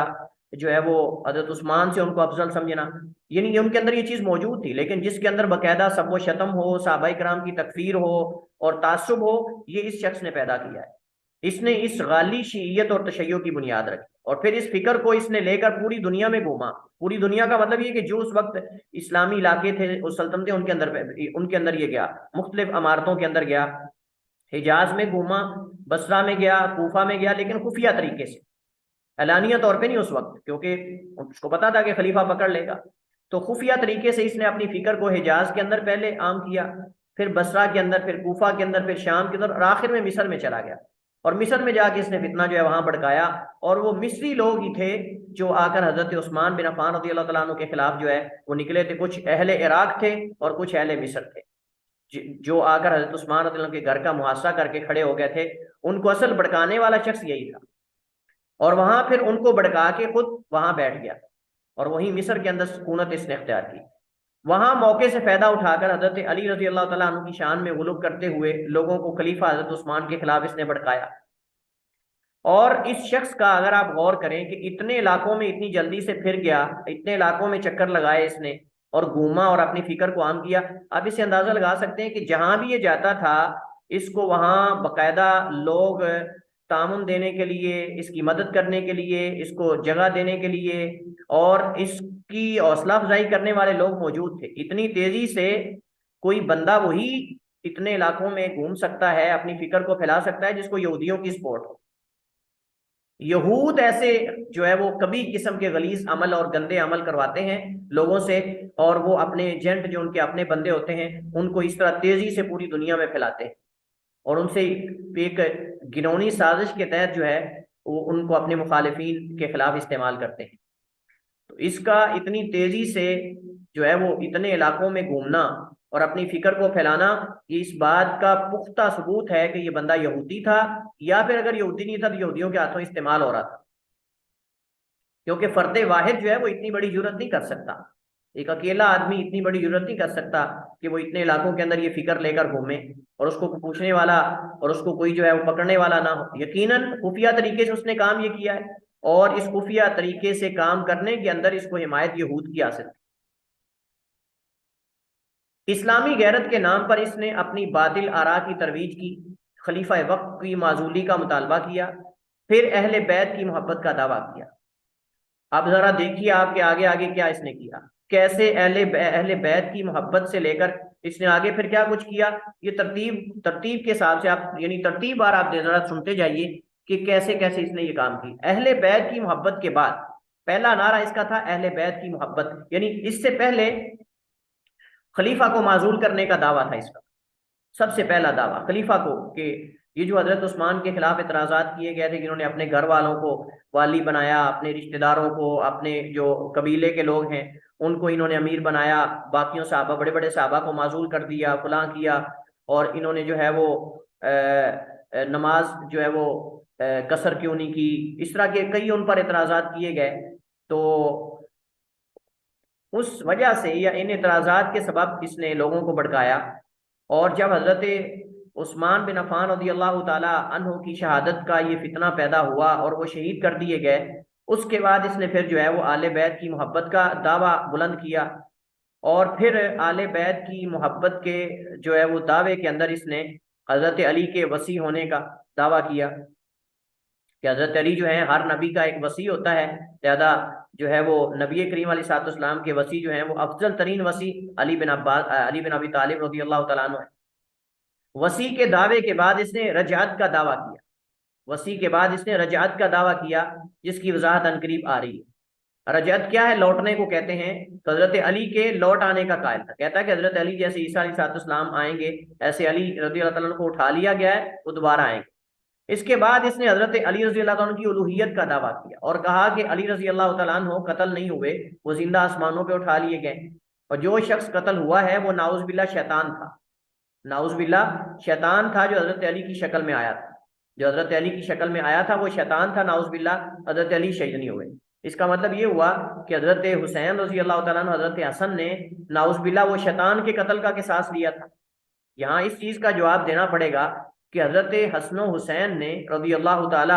जो है वो हजरत उस्मान से उनको अफजल समझना, यानी ये उनके अंदर ये चीज़ मौजूद थी। लेकिन जिसके अंदर बाकायदा सब व शतम हो, सहाबा किराम की तकफीर हो और तासुब हो, ये इस शख्स ने पैदा किया है। इसने इस गाली शियत और तशय्यो की बुनियाद रखी, और फिर इस फिक्र को इसने लेकर पूरी दुनिया में घूमा। पूरी दुनिया का मतलब ये कि जो उस वक्त इस्लामी इलाके थे, उस सल्तनतें, उनके अंदर ये गया, मुख्तलिफ अमारतों के अंदर गया, हिजाज में घूमा, बसरा में गया, कूफा में गया, लेकिन खुफिया तरीके से, एलानिया तौर पे नहीं उस वक्त, क्योंकि उसको पता था कि खलीफा पकड़ लेगा। तो खुफिया तरीके से इसने अपनी फिक्र को हिजाज के अंदर पहले आम किया, फिर बसरा के अंदर, फिर कूफा के अंदर, फिर शाम के अंदर, और आखिर में मिस्र में चला गया। और मिस्र में जाके इसने फितना जो है वहां भड़काया, और वो मिस्री लोग ही थे जो आकर हजरत उस्मान बिन अफ़्फ़ान रज़ी अल्लाह तआला अन्हु के खिलाफ जो है वो निकले थे। कुछ अहले इराक थे और कुछ अहले मिस्र थे, जो आकर हजरत उस्मान रज़ी अल्लाह के घर का मुहासरा करके खड़े हो गए थे। उनको असल भड़काने वाला शख्स यही था, और वहां फिर उनको भड़का के खुद वहां बैठ गया, और वहीं मिस्र के अंदर सुकूनत इसने इख्तियार की। वहां मौके से फायदा उठाकर हजरत अली रज़ी अल्लाह तआला अन्हु की शान में गुलूब करते हुए लोगों को खलीफा हजरत उस्मान के खिलाफ इसने भड़काया। और इस शख्स का अगर आप गौर करें कि इतने इलाकों में इतनी जल्दी से फिर गया, इतने इलाकों में चक्कर लगाए इसने और घूमा और अपनी फिक्र को आम किया, आप इससे अंदाजा लगा सकते हैं कि जहां भी ये जाता था इसको वहां बाकायदा लोग तामुन देने के लिए, इसकी मदद करने के लिए, इसको जगह देने के लिए और इसकी हौसला अफजाई करने वाले लोग मौजूद थे। इतनी तेजी से कोई बंदा वही इतने इलाकों में घूम सकता है, अपनी फिक्र को फैला सकता है जिसको यहूदियों की सपोर्ट हो। यहूद ऐसे जो है वो कभी किस्म के गलीज अमल और गंदे अमल करवाते हैं लोगों से, और वो अपने एजेंट जो उनके अपने बंदे होते हैं उनको इस तरह तेजी से पूरी दुनिया में फैलाते हैं, और उनसे एक घिनौनी साजिश के तहत जो है वो उनको अपने मुखालिफिन के खिलाफ इस्तेमाल करते हैं। तो इसका इतनी तेजी से जो है वो इतने इलाकों में घूमना और अपनी फिक्र को फैलाना, ये इस बात का पुख्ता सबूत है कि ये बंदा यहूदी था, या फिर अगर यहूदी नहीं था तो यहूदियों के हाथों इस्तेमाल हो रहा था। क्योंकि फर्द वाहिद जो है वो इतनी बड़ी जरूरत नहीं कर सकता, एक अकेला आदमी इतनी बड़ी जरूरत नहीं कर सकता कि वो इतने इलाकों के अंदर ये फिक्र लेकर घूमे और उसको पूछने वाला और उसको कोई जो है वो पकड़ने वाला ना हो। यकीनन खुफिया तरीके से उसने काम ये किया है, और इस खुफिया तरीके से काम करने के अंदर इसको हिमायत यहूद की हासिल थी। इस्लामी गैरत के नाम पर इसने अपनी बातिल आरा की तरवीज की, खलीफा वक्त की माजूली का मुतालबा किया, फिर अहले बैत की मोहब्बत का दावा किया। अब जरा देखिए आपके आगे आगे क्या इसने किया, कैसे अहले बैत की मोहब्बत से लेकर इसने आगे फिर क्या कुछ किया। ये तरतीब तरतीब के हिसाब से आप यानी तरतीब बार आप जरा सुनते जाइए कि कैसे कैसे इसने ये काम की। अहले बैत की मोहब्बत के बाद पहला नारा इसका था अहले बैत की मोहब्बत, यानी इससे पहले खलीफा को माजूल करने का दावा था इसका। सबसे पहला दावा खलीफा को कि ये जो हजरत उस्मान के खिलाफ इतराजात किए गए थे कि इन्होंने अपने घर वालों को वाली बनाया, अपने रिश्तेदारों को, अपने जो कबीले के लोग हैं उनको इन्होंने अमीर बनाया, बाकियों साहबा बड़े बड़े साहबा को माजूल कर दिया, फलां किया, और इन्होंने जो है वो नमाज जो है वो कसर क्यों नहीं की, इस तरह के कई उन पर इतराजात किए गए। तो उस वजह से या इन इतराजात के सबब इसने लोगों को भड़काया। और जब हजरत उस्मान बिन अफ़ान रज़ी अल्लाह ताला अन्हु की शहादत का ये फितना पैदा हुआ और वो शहीद कर दिए गए, उसके बाद इसने फिर जो है वो आले बैत की मोहब्बत का दावा बुलंद किया। और फिर आले बैत की मोहब्बत के जो है वो दावे के अंदर इसने हजरत अली के वसी होने का दावा किया कि हजरत अली जो है हर नबी का एक वसी होता है, लिहाजा जो है वो नबी करीम अलैहिस्सलाम के वसी जो है वो अफजल तरीन वसी अली बिन अबी तालिब रज़ी अल्लाह तआला अन्हु है। वसी के दावे के बाद इसने रजात का दावा किया, वसी के बाद इसने रजात का दावा किया, जिसकी वजाहत अनकरीब आ रही है। रजत क्या है? लौटने को कहते हैं। तो हजरत अली के लौट आने का कायल था, कहता है कि हजरत अली जैसे ईसा अलैहिस्सलाम आएंगे ऐसे अली रज़ी अल्लाह तआला अन्हु को उठा लिया गया है, वो दोबारा आएंगे। इसके बाद इसने हजरत अली रज़ी अल्लाह तआला अन्हु की उलूहियत का दावा किया और कहा कि अली रज़ी अल्लाह तआला अन्हु कत्ल नहीं हुए, वो जिंदा आसमानों पे उठा लिए गए, और जो शख्स कत्ल हुआ है वो नाउज़ बिल्लाह शैतान था, नाउज़ बिल्लाह शैतान था जो हजरत अली की शक्ल में आया था, जो हजरत अली की शक्ल में आया था वो शैतान था, नाउज़ बिल्लाह हजरत अली शहीद नहीं हुए। इसका मतलब ये हुआ कि हजरत हुसैन रज़ी अल्लाह तआला अन्हु, हजरत हसन ने नाउज़ बिल्लाह वो शैतान के कत्ल का किसास लिया था। यहाँ इस चीज का जवाब देना पड़ेगा कि हजरत हसन हुसैन ने रज़ी अल्लाह ताला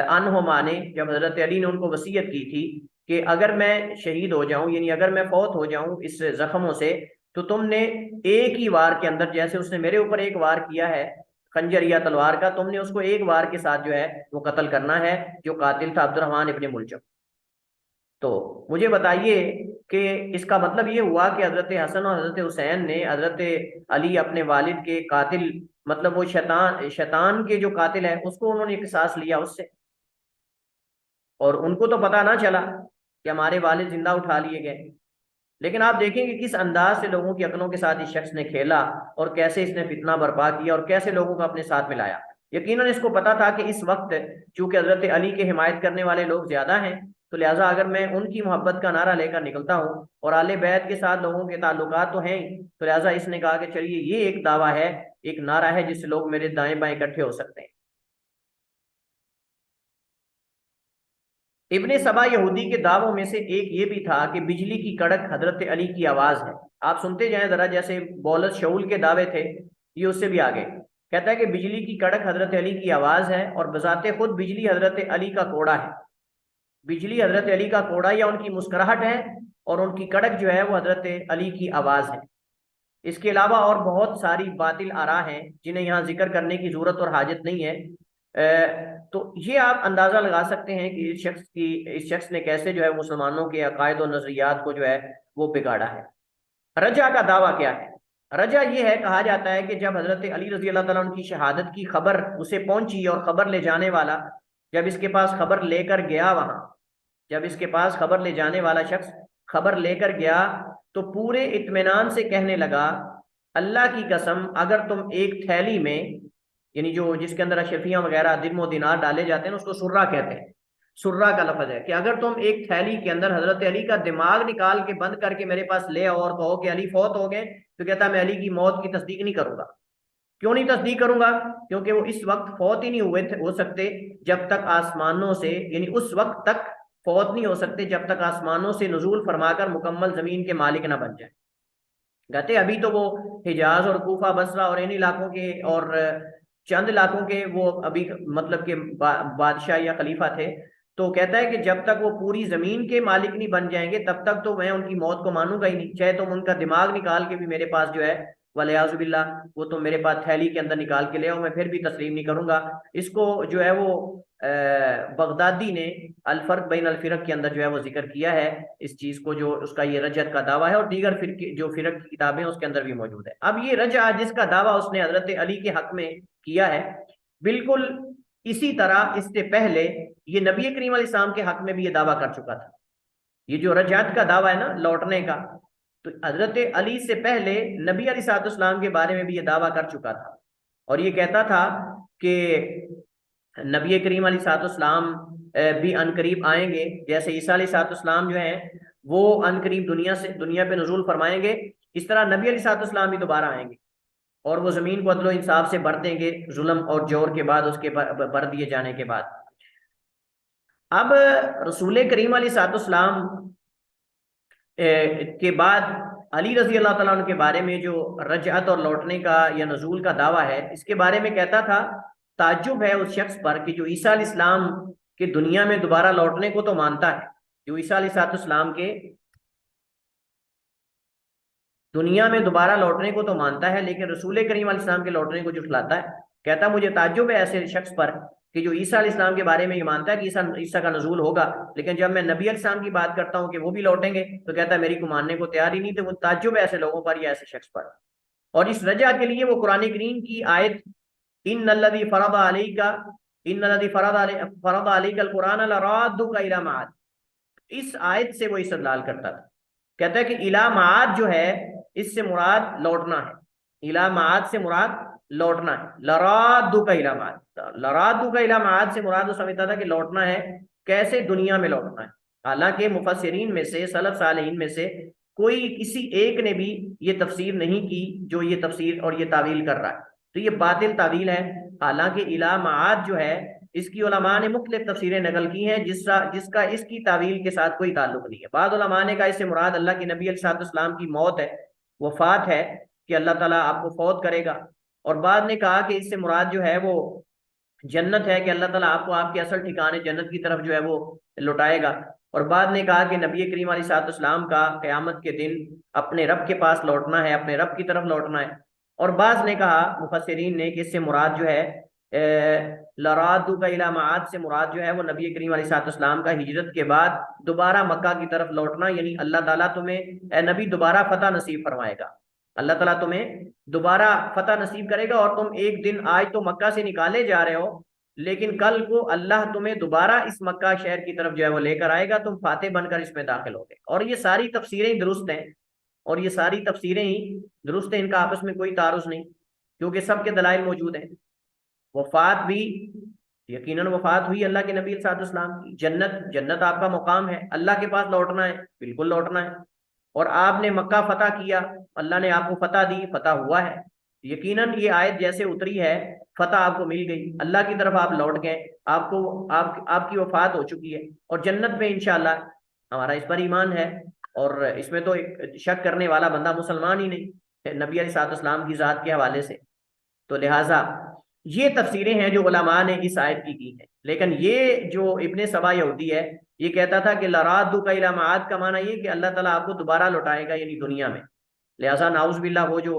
अन्हुमा ने, जब हजरत अली ने उनको वसीयत की थी कि अगर मैं शहीद हो जाऊं, यानी अगर मैं फौत हो जाऊं इस जख्मों से, तो तुमने एक ही वार के अंदर, जैसे उसने मेरे ऊपर एक वार किया है खंजर या तलवार का, तुमने उसको एक वार के साथ जो है वो कत्ल करना है, जो कातिल था अब्दुर्रहमान इब्ने मुलजम। तो मुझे बताइए कि इसका मतलब ये हुआ कि हजरत हसन और हजरत हुसैन ने हजरत अली अपने वालिद के कातिल, मतलब वो शैतान शैतान के जो कातिल है उसको उन्होंने किसास लिया उससे, और उनको तो पता ना चला कि हमारे वालिद जिंदा उठा लिए गए। लेकिन आप देखेंगे किस अंदाज से लोगों की अकलों के साथ इस शख्स ने खेला और कैसे इसने फितना बर्पा किया और कैसे लोगों को अपने साथ मिलाया। यकीनन इसको पता था कि इस वक्त चूंकि हजरत अली के हिमायत करने वाले लोग ज्यादा हैं, तो लिहाजा अगर मैं उनकी मोहब्बत का नारा लेकर निकलता हूँ और आले बैत के साथ लोगों के ताल्लुकात तो हैं ही, तो लिहाजा इसने कहा कि चलिए ये एक दावा है, एक नारा है जिससे लोग मेरे दाएं बाएं इकट्ठे हो सकते हैं। इब्ने सबा यहूदी के दावों में से एक ये भी था कि बिजली की कड़क हजरत अली की आवाज है। आप सुनते जाएं जरा, जैसे बौलत शऊल के दावे थे, ये उससे भी आगे कहता है कि बिजली की कड़क हजरत अली की आवाज है, और बजाते खुद बिजली हजरत अली का कोड़ा है। बिजली हजरत अली का कोड़ा या उनकी मुस्कुराहट है, और उनकी कड़क जो है वो हजरत अली की आवाज है। इसके अलावा और बहुत सारी बातिल आरा हैं जिन्हें यहाँ जिक्र करने की जरूरत और हाजत नहीं है। तो ये आप अंदाजा लगा सकते हैं कि इस शख्स ने कैसे जो है मुसलमानों के अकायद और नजरियात को जो है वो बिगाड़ा है। रजा का दावा क्या है? रजा ये है, कहा जाता है कि जब हजरत अली रजी अल्लाह तआला उनकी शहादत की खबर उसे पहुंची, और खबर ले जाने वाला जब इसके पास खबर लेकर गया, वहां जब इसके पास खबर ले जाने वाला शख्स खबर लेकर गया, तो पूरे इत्मीनान से कहने लगा, अल्लाह की कसम अगर तुम एक थैली में, यानी जो जिसके अंदर अशरफियां वगैरह दिरमो दिनार डाले जाते हैं उसको सुर्रा कहते हैं, सुर्रा का लफ्ज है कि अगर तुम एक थैली के अंदर हजरत अली का दिमाग निकाल के बंद करके मेरे पास ले आओ और कहो कि अली फौत हो गए, तो कहता मैं अली की मौत की तस्दीक नहीं करूंगा। क्यों नहीं तस्दीक करूंगा? क्योंकि वो इस वक्त फौत ही नहीं हुए थे, हो सकते जब तक आसमानों से, यानी उस वक्त तक फौत नहीं हो सकते जब तक आसमानों से नुजूल फरमाकर मुकम्मल जमीन के मालिक ना बन जाए। कहते अभी तो वो हिजाज और कूफा बसरा और इन इलाकों के और चंद इलाकों के वो अभी मतलब के बादशाह या खलीफा थे। तो कहता है कि जब तक वो पूरी जमीन के मालिक नहीं बन जाएंगे तब तक तो मैं उनकी मौत को मानूंगा ही नहीं, चाहे तुम उनका दिमाग निकाल के भी मेरे पास जो है वलियाजुबिल्ला वो तुम मेरे पास थैली के अंदर निकाल के ले आओ, मैं फिर भी तस्लीम नहीं करूंगा। इसको जो है वो बगदादी ने अल फर्क बैन अल फिरक के अंदर जो है वो जिक्र किया है इस चीज को, जो उसका ये रजत का दावा है, और दीगर फिर जो फिरक की किताबें उसके अंदर भी मौजूद है। अब ये रजा जिसका दावा उसने हजरत अली के हक में किया है, बिल्कुल इसी तरह इससे पहले ये नबी करीम अलैहिस्सलाम के हक में भी ये दावा कर चुका था। ये जो रजात का दावा है ना, लौटने का, तो हजरत अली से पहले नबी अलैहिस्सलाम के बारे में भी ये दावा कर चुका था, और ये कहता था कि नबी करीम अलैहिस्सलाम भी अनकरीब आएंगे, जैसे ईसा अलैहिस्सलाम जो है वो अनकरीब दुनिया पे नजूल फरमाएंगे, इस तरह नबी अलैहिस्सलाम भी दोबारा आएंगे और वो जमीन को अदलो इंसाफ से भर देंगे, जुल्म और जोर के बाद, उसके भर दिए जाने के बाद। अब रसूल करीम अलैहिस्सलाम के बाद अली रजी अल्लाह तआला अन्हु के बारे में जो रजअत और लौटने का या नजूल का दावा है, इसके बारे में कहता था ताज्जुब है उस शख्स पर कि जो ईसा अलैहिस्सलाम के दुनिया में दोबारा लौटने को तो मानता है, जो ईसा अलैहिस्सलाम के दुनिया में दोबारा लौटने को तो मानता है, लेकिन रसूल करीम अलैहिस्सलाम के लौटने को झुठलाता है। कहता मुझे ताज्जुब है ऐसे शख्स पर कि जो ईसा अलैहिस्सलाम के बारे में ये मानता है कि ईसा का नजूल होगा, लेकिन जब मैं नबी अलैहिस्सलाम की बात करता हूँ कि वो भी लौटेंगे तो कहता है मेरी को मानने को तैयार ही नहीं। तो वो ताज्जुब है ऐसे लोगों पर या ऐसे शख्स पर। और इस रजा के लिए वो कुरान करीम की आयत इन्नल्लज़ी फरज़ अलैका इन्नल्लज़ी फरज़ अलैकल कुरान लराद्दुका इला माद, इस आयत से वो इस्तेदलाल करता था। कहता है कि इला माद जो है इससे मुराद लौटना है, इला माद से मुराद लौटना है, लरादु का इला माद, लरादु का इला माद से मुराद वो समझता था कि लौटना है, कैसे, दुनिया में लौटना है। हालांकि मुफस्सिरीन में से, सलफ सालेहीन में से कोई किसी एक ने भी ये तफसीर नहीं की जो ये तफसीर और ये तावील कर रहा है, तो ये बातिल तावील है। हालांकि इला माद जो है इसकी उलमा ने मुख्तलिफ तफसीरें नकल की हैं जिसका इसकी तावील के साथ कोई ताल्लुक नहीं है। बाद उलमा ने कहा इससे मुराद अल्लाह के नबी अलैहिस्सलाम की मौत है, वफात है, कि अल्लाह ताला आपको फौत करेगा। और बाद ने कहा कि इससे मुराद जो है वो जन्नत है, कि अल्लाह ताला आपको आपके असल ठिकाने जन्नत की तरफ जो है वो लौटाएगा। और बाद ने कहा कि नबी करीम अलैहिस्सलाम का क़यामत के दिन अपने रब के पास लौटना है, अपने रब की तरफ लौटना है। और बाज ने कहा मुफस्सिरीन ने कि इससे मुराद जो है लरादु का इला माद से मुराद जो है वो नबी करीम अलैहिस्सलाम का हिजरत के बाद दोबारा मक्का की तरफ लौटना, यानी अल्लाह ताला तुम्हें ए नबी दोबारा फतह नसीब फरमाएगा, अल्लाह ताला तुम्हें दोबारा फतह नसीब करेगा, और तुम एक दिन आज तो मक्का से निकाले जा रहे हो, लेकिन कल को अल्लाह तुम्हें दोबारा इस मक्का शहर की तरफ जो है वो लेकर आएगा, तुम फातेह बनकर इसमें दाखिल होगे। और ये सारी तफसीरें दुरुस्त हैं, और ये सारी तफसीरें ही दुरुस्त हैं, इनका आपस में कोई तारुज नहीं, क्योंकि सबके दलाइल मौजूद हैं। वफात भी यकीनन वफात हुई अल्लाह के नबी सल्लल्लाहु अलैहि वसल्लम की, जन्नत आपका मुकाम है, अल्लाह के पास लौटना है, बिल्कुल लौटना है। और आपने मक्का फतह किया, अल्लाह ने आपको फतह दी, फतह हुआ है, यकीनन ये आयत जैसे उतरी है फतह आपको मिल गई, अल्लाह की तरफ आप लौट गए, आपकी वफात हो चुकी है, और जन्नत में इंशाअल्लाह, हमारा इस पर ईमान है, और इसमें तो एक शक करने वाला बंदा मुसलमान ही नहीं नबी अलैहिस्सलाम की ज़ात के हवाले से। तो लिहाजा ये तफसीरें हैं जो उलमा ने इस आयत की हैं। लेकिन ये जो इब्ने सबा यहूदी है, ये कहता था कि लरादु का इला माद का माना ये कि अल्लाह ताला आपको दोबारा लौटाएगा, यानी दुनिया में। लिहाजा नाउज़ बिल्लाह वो जो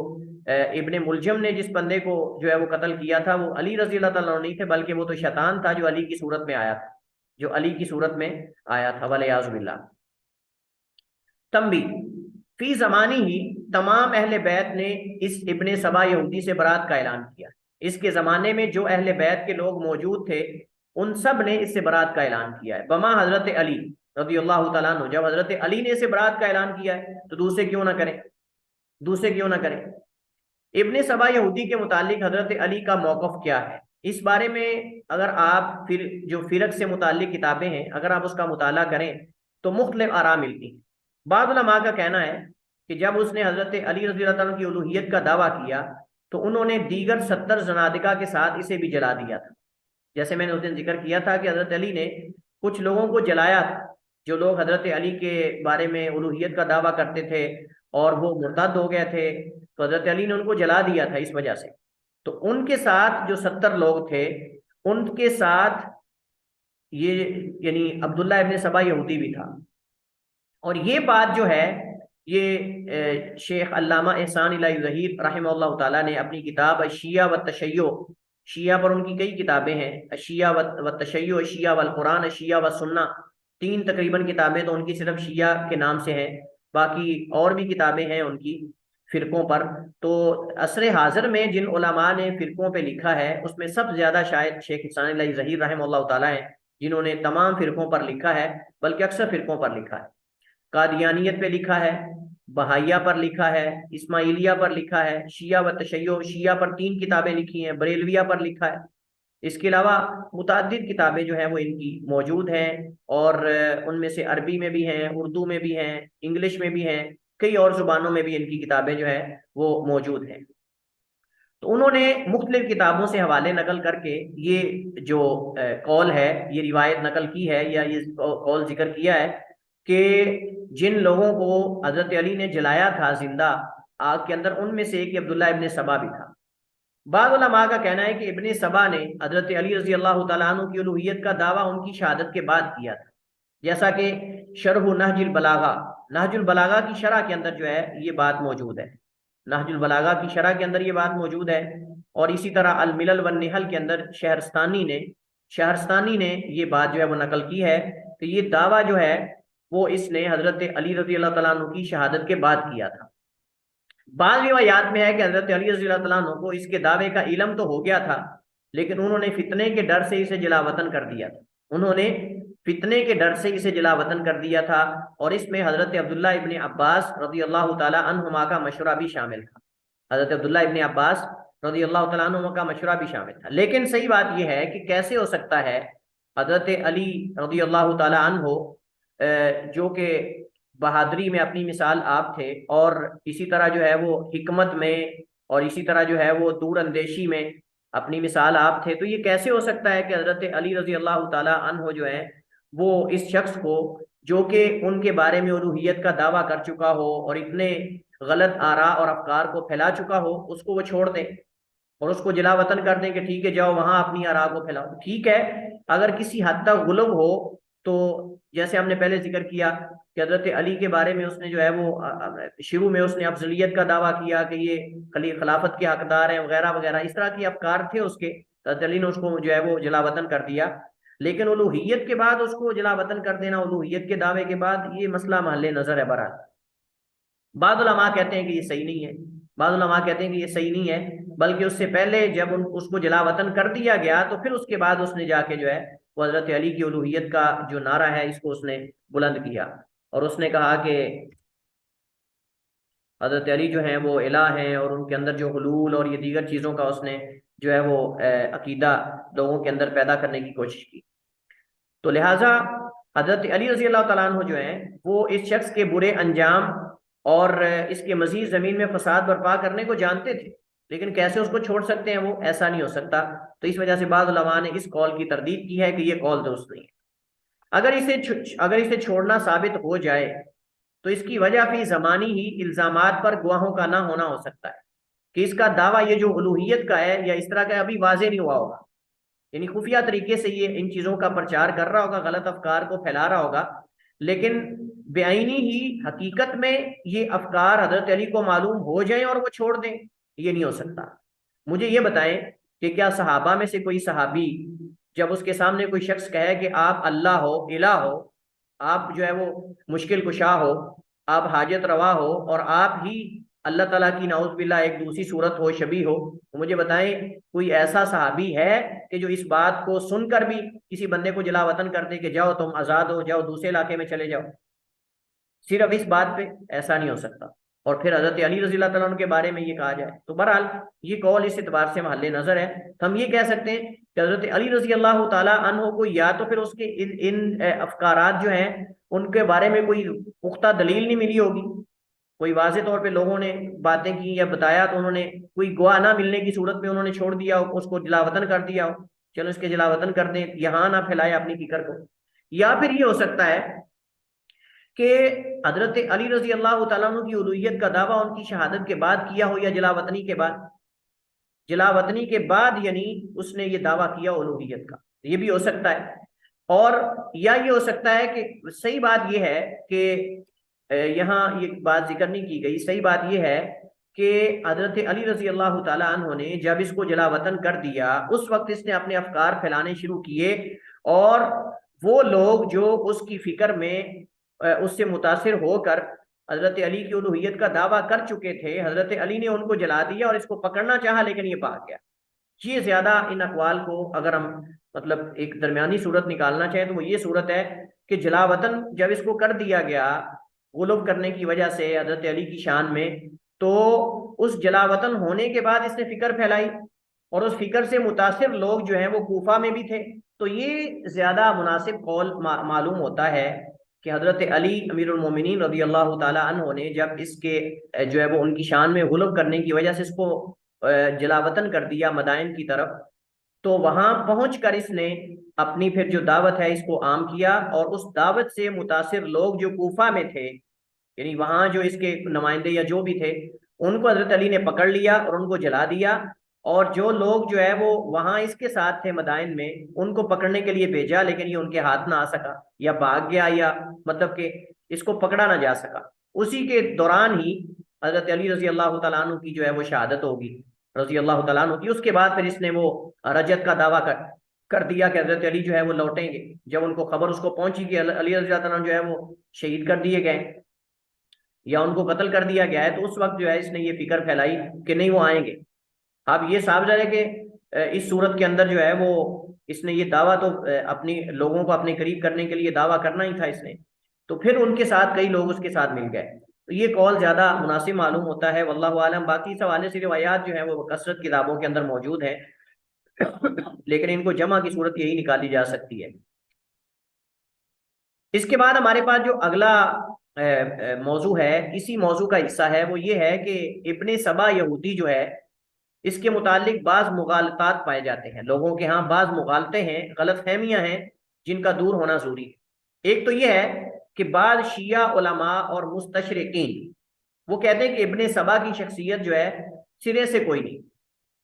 इब्ने मुलजम ने जिस बंदे को जो है वो कत्ल किया था, वो अली रज़ी अल्लाह ताला नहीं थे, बल्कि वो तो शैतान था जो अली की सूरत में आया था, जो अली की सूरत में आया था, वलियाज़ु बिल्लाह। तंबी फी ज़मानी ही तमाम अहले बैत ने इस इब्ने सबा यहूदी से बरात का ऐलान किया। इसके ज़माने में जो अहले बैत के लोग मौजूद थे उन सब ने इससे बरात का ऐलान किया है, बमा हज़रत अली रज़ियल्लाहु तआला अन्हु। जब हज़रत अली ने इससे बरात का ऐलान किया है तो दूसरे क्यों ना करें। इब्ने सबा यहूदी के मुतालिक हज़रत अली का मौक़िफ़ क्या है, इस बारे में अगर आप फिर जो फ़िरक से मुतालिक किताबें हैं अगर आप उसका मुताला करें तो मुख्तलिफ आरा मिलती हैं। बाद उलमा का कहना है कि जब उसने हज़रत अली रज़ी अल्लाह तआला की उलूहियत का दावा किया तो उन्होंने दीगर 70 जनादिका के साथ इसे भी जला दिया था। जैसे मैंने उस दिन जिक्र किया था कि हज़रत अली ने कुछ लोगों को जलाया था, जो लोग हज़रत अली के बारे में उलूहियत का दावा करते थे और वो मुर्तद हो गए थे, तो हज़रत अली ने उनको जला दिया था इस वजह से। तो उनके साथ जो 70 लोग थे, उनके साथ ये यानी अब्दुल्ला इब्न सबा यहूदी भी था। और ये बात जो है ये शेख अल्लामा एहसान इलाही ज़हीर रहमतुल्लाह ताला ने अपनी किताब अशिया व तशय्यो, शिया पर उनकी कई किताबें हैं, अशिया व तशय्यो, अशिया वल कुरान, अशिया व सुन्ना, 3 तकरीबन किताबें तो उनकी सिर्फ शिया के नाम से हैं, बाकी और भी किताबें हैं उनकी फिरकों पर। तो असर हाजिर में जिन उलमा ने फिरकों पे लिखा है उसमें सबसे ज्यादा शायद शेख एहसान इलाही ज़हीर रहमतुल्लाह ताला है, जिन्होंने तमाम फिरकों पर लिखा है, बल्कि अक्सर फिरकों पर लिखा है। कादियानियत पे लिखा है, बहाइया पर लिखा है, इस्माइलिया पर लिखा है, शिया व तशय्यो, शिया पर 3 किताबें लिखी हैं, बरेलविया पर लिखा है। इसके अलावा मुतअद्दिद किताबें जो हैं वो इनकी मौजूद हैं, और उनमें से अरबी में भी हैं, उर्दू में भी हैं, इंग्लिश में भी हैं, कई और जुबानों में भी इनकी किताबें जो है वो मौजूद हैं। तो उन्होंने मुख्तलिफ किताबों से हवाले नकल करके ये जो कौल है, ये रिवायत नकल की है, या ये कौल जिक्र किया है कि जिन लोगों को हजरत अली ने जलाया था जिंदा आग के अंदर, उनमें से एक अब्दुल्ला इब्ने सबा भी था। बाद उलमा का कहना है कि इब्ने सबा ने हजरत अली रजी अल्लाह तआला अन्हु की उलूहियत का दावा उनकी शहादत के बाद किया था, जैसा कि शरह नहजुल बलागा, नहजुल बलागा की शरह के अंदर जो है ये बात मौजूद है, नहजुल बलागा की शरह के अंदर ये बात मौजूद है। और इसी तरह अल मिलल वन निहल के अंदर शहरस्तानी ने ये बात जो है वो नकल की है कि ये दावा जो है वो इसने हजरत अली रजी अल्लाह तआला अन्हु की शहादत के बाद किया था। बाद रिवायात में है कि हजरत अली रजी अल्लाह तआला अन्हु को इसके दावे का इल्म तो हो गया था, लेकिन उन्होंने फितने के डर से इसे जलावतन कर दिया था, उन्होंने फितने के डर से इसे जलावतन कर दिया था। और इसमें हजरत अब्दुल्ला इब्ने अब्बास रजी अल्लाह तआला अन्हुमा का मशवरा भी शामिल था, हजरत अब्दुल्ला इब्ने अब्बास रजी अल्लाह तआला अन्हुमा का मशवरा भी शामिल था। लेकिन सही बात यह है कि कैसे हो सकता है हजरत अली रजी अल्लाह तआला अन्हु जो कि बहादुरी में अपनी मिसाल आप थे, और इसी तरह जो है वो हिकमत में, और इसी तरह जो है वो दूर अंदेशी में अपनी मिसाल आप थे, तो ये कैसे हो सकता है कि हजरत अली रजी अल्लाह तआला अन्हो जो है वो इस शख्स को जो कि उनके बारे में उलूहियत का दावा कर चुका हो और इतने गलत आरा और अफकार को फैला चुका हो, उसको वो छोड़ दें और उसको जला वतन कर दें कि ठीक है जाओ वहां अपनी आरा को फैलाओ। ठीक है, अगर किसी हद तक गुलब हो तो जैसे हमने पहले जिक्र किया कि हजरत अली के बारे में उसने जो है वो शुरू में उसने अफजलियत का दावा किया कि ये खिलाफत के हकदार हैं वगैरह वगैरह, इस तरह के अफकार थे उसके, हजरत अली ने उसको जो है वो जलावतन कर दिया। लेकिन उलूहियत के बाद उसको जलावतन कर देना, उलूहियत के दावे के बाद, ये मसला महल नजर है। बहरहाल बाद उलमा कहते हैं कि ये सही नहीं है, बाद उलमा कहते हैं कि ये सही नहीं है, बल्कि उससे पहले जब उसको जलावतन कर दिया गया तो फिर उसके बाद उसने जाके जो है वो हजरत अली की उलूहियत का जो नारा है इसको उसने बुलंद किया, और उसने कहा कि हजरत अली जो है वो इलाह हैं, और उनके अंदर जो हुलूल और ये दीगर चीज़ों का उसने जो है वो अकीदा लोगों के अंदर पैदा करने की कोशिश की। तो लिहाजा हजरत अली रजी अल्लाह तआला अन्हु जो है वो इस शख्स के बुरे अंजाम और इसके मजीद ज़मीन में फसाद बर्पा करने को जानते थे, लेकिन कैसे उसको छोड़ सकते हैं, वो ऐसा नहीं हो सकता। तो इस वजह से बाद उलमा ने इस कौल की तरदीद की है कि ये कौल दुरुस्त नहीं है। अगर इसे छोड़ना साबित हो जाए तो इसकी वजह फी ज़मानी ही इल्जामात पर गवाहों का ना होना हो सकता है कि इसका दावा ये जो उलूहियत का है या इस तरह का अभी वाजे नहीं हुआ होगा, यानी खुफिया तरीके से ये इन चीज़ों का प्रचार कर रहा होगा, गलत अफकार को फैला रहा होगा, लेकिन बेआईनी ही हकीकत में ये अफकार हजरत अली को मालूम हो जाए और वो छोड़ दें, ये नहीं हो सकता। मुझे ये बताएं कि क्या सहाबा में से कोई सहाबी जब उसके सामने कोई शख्स कहे कि आप अल्लाह हो, इलाह हो, आप जो है वो मुश्किल कुशा हो, आप हाजत रवा हो, और आप ही अल्लाह ताला की नाउज़ बिल्लाह एक दूसरी सूरत हो, शबी हो, तो मुझे बताएं कोई ऐसा सहाबी है कि जो इस बात को सुनकर भी किसी बंदे को जलावतन कर दे कि जाओ तुम आज़ाद हो, जाओ दूसरे इलाके में चले जाओ, सिर्फ इस बात पे? ऐसा नहीं हो सकता। और फिर हजरत अली रज़ी अल्लाह तआला अन्हु के बारे में ये कहा जाए तो बहरहाल ये कौल इस एतबार से महल नजर है। तो हम ये कह सकते हैं कि हजरत अली रज़ी अल्लाह तआला अन्हु को या तो फिर उसके इन अफकारात जो हैं उनके बारे में कोई पुख्ता दलील नहीं मिली होगी, कोई वाज़े तौर पे लोगों ने बातें की या बताया तो उन्होंने कोई गवाह ना मिलने की सूरत में उन्होंने छोड़ दिया हो, उसको जलावतन कर दिया हो, चलो इसके जलावतन कर दें, यहाँ ना फैलाए अपनी फिक्र को। या फिर ये हो सकता है कि हजरत अली रजी अल्लाह तआला अन्हु की उलूहियत का दावा उनकी शहादत के बाद किया हो या जलावतनी के बाद, जलावतनी के बाद यानी उसने ये दावा किया उलूहियत का, ये भी हो सकता है। और या ये हो सकता है कि सही बात ये है कि यहाँ ये बात जिक्र नहीं की गई, सही बात ये है कि हजरत अली रजी अल्लाह तआला अन्हु ने जब इसको जलावतन कर दिया उस वक्त इसने अपने अफकार फैलाने शुरू किए, और वो लोग जो उसकी फिक्र में उससे मुतासिर होकर हजरत अली की उलूहियत का दावा कर चुके थे, हजरत अली ने उनको जला दिया और इसको पकड़ना चाहा लेकिन ये भाग गया। ये ज्यादा इन अकवाल को अगर हम मतलब एक दरमियानी सूरत निकालना चाहें तो वो ये सूरत है कि जलावतन जब इसको कर दिया गया गुलब करने की वजह से हजरत अली की शान में, तो उस जलावतन होने के बाद इसने फिक्र फैलाई और उस फिक्र से मुतासिर लोग जो हैं वो कूफा में भी थे। तो ये ज्यादा मुनासिब कौल मालूम होता है कि हजरत अली अमीरुल मोमिनीन रज़ी अल्लाह ताला अन्हु ने जब इसके जो है वो उनकी शान में गुलब करने की वजह से इसको जलावतन कर दिया मदाइन की तरफ, तो वहां पहुंच कर इसने अपनी फिर जो दावत है इसको आम किया, और उस दावत से मुतासिर लोग जो कूफा में थे, यानी वहां जो इसके नुमाइंदे या जो भी थे, उनको हजरत अली ने पकड़ लिया और उनको जला दिया। और जो लोग जो है वो वहां इसके साथ थे मदाइन में, उनको पकड़ने के लिए भेजा लेकिन ये उनके हाथ ना आ सका या भाग गया, या मतलब कि इसको पकड़ा ना जा सका। उसी के दौरान ही हजरत अली रजी अल्लाह तआला अन्हु की जो है वो शहादत होगी, रजी अल्लाह तआला अन्हु की। उसके बाद फिर इसने वो रजत का दावा कर दिया कि हजरत अली जो है वो लौटेंगे। जब उनको खबर उसको पहुंची कि अली रजी अल्लाह तआला अन्हु जो है वो शहीद कर दिए गए या उनको कत्ल कर दिया गया है, तो उस वक्त जो है इसने ये फिक्र फैलाई कि नहीं वो आएंगे। अब ये साफ जा रहा है कि इस सूरत के अंदर जो है वो इसने ये दावा तो अपनी लोगों को अपने करीब करने के लिए दावा करना ही था इसने, तो फिर उनके साथ कई लोग उसके साथ मिल गए। तो ये कौल ज्यादा मुनासिब मालूम होता है, वल्लाहु आलम। बाकी इस हवाले से रिवायात जो है वो कसरत किताबों के अंदर मौजूद है लेकिन इनको जमा की सूरत यही निकाली जा सकती है। इसके बाद हमारे पास जो अगला मौजू है, इसी मौजू का हिस्सा है, वो ये है कि इब्ने सबा यहूदी जो है इसके मुतालिक बाज मुगालतात पाए जाते हैं। लोगों के यहाँ बाज मुगालते हैं, गलत फहमियां हैं जिनका दूर होना जरूरी है। एक तो यह है कि बाद शिया उलमा और मुस्तशरिकीन वो कहते हैं कि इब्ने सबा की शख्सियत जो है सिरे से कोई नहीं,